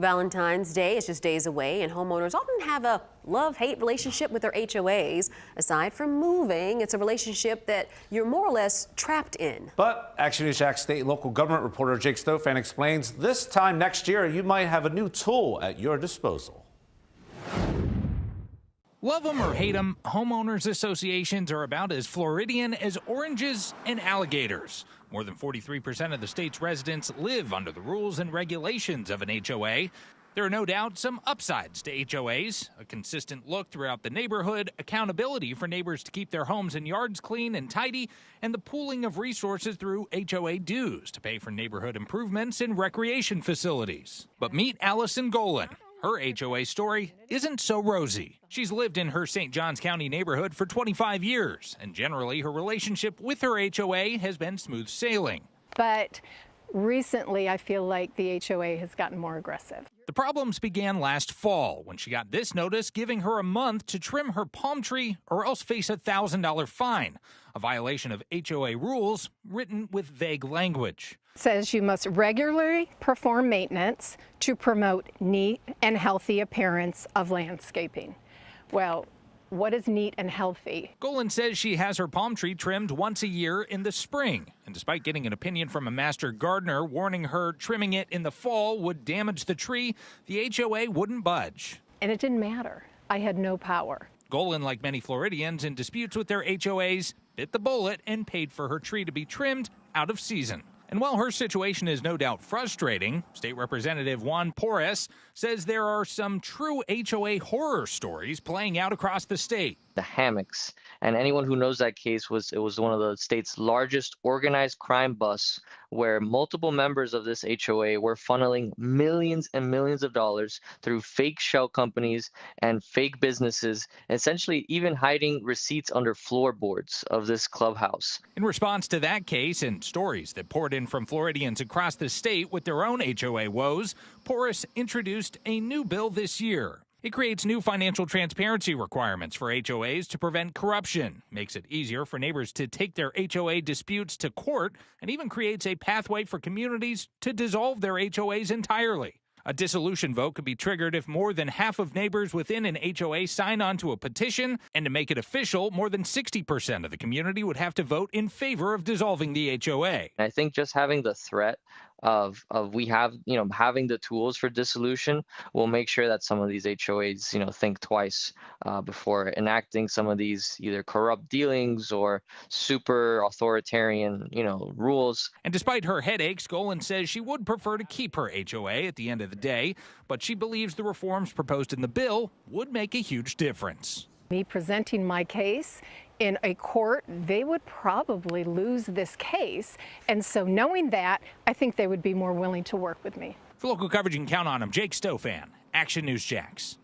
Valentine's Day is just days away, and homeowners often have a love-hate relationship with their HOAs. Aside from moving, it's a relationship that you're more or less trapped in. But Action News Jax state and local government reporter Jake Stofan explains this time next year you might have a new tool at your disposal. Love them or hate them, homeowners associations are about as Floridian as oranges and alligators. More than 43% of the state's residents live under the rules and regulations of an HOA. There are no doubt some upsides to HOAs, a consistent look throughout the neighborhood, accountability for neighbors to keep their homes and yards clean and tidy, and the pooling of resources through HOA dues to pay for neighborhood improvements and recreation facilities. But meet Allison Golan. Her HOA story isn't so rosy. She's lived in her St. Johns County neighborhood for 25 years, and generally her relationship with her HOA has been smooth sailing. But recently, I feel like the HOA has gotten more aggressive. The problems began last fall when she got this notice giving her a month to trim her palm tree or else face a $1,000 fine, a violation of HOA rules written with vague language. It says you must regularly perform maintenance to promote neat and healthy appearance of landscaping. Well, what is neat and healthy? Golan says she has her palm tree trimmed once a year in the spring. And despite getting an opinion from a master gardener warning her trimming it in the fall would damage the tree, the HOA wouldn't budge. And it didn't matter. I had no power. Golan, like many Floridians in disputes with their HOAs, bit the bullet and paid for her tree to be trimmed out of season. And while her situation is no doubt frustrating, State Representative Juan Porras says there are some true HOA horror stories playing out across the state. The hammocks, and anyone who knows that case, it was one of the state's largest organized crime busts where multiple members of this HOA were funneling millions and millions of dollars through fake shell companies and fake businesses, essentially even hiding receipts under floorboards of this clubhouse. In response to that case and stories that poured in from Floridians across the state with their own HOA woes, Porras introduced a new bill this year. It creates new financial transparency requirements for HOAs to prevent corruption, makes it easier for neighbors to take their HOA disputes to court, and even creates a pathway for communities to dissolve their HOAs entirely. A dissolution vote could be triggered if more than half of neighbors within an HOA sign on to a petition, and to make it official, more than 60% of the community would have to vote in favor of dissolving the HOA. I think just having the threat of having the tools for dissolution will make sure that some of these HOAs, think twice before enacting some of these either corrupt dealings or super authoritarian, rules. And despite her headaches, Golan says she would prefer to keep her HOA at the end of the day, but she believes the reforms proposed in the bill would make a huge difference. Me presenting my case in a court, they would probably lose this case. And so knowing that, I think they would be more willing to work with me. For local coverage, you can count on them. Jake Stofan, Action News Jax.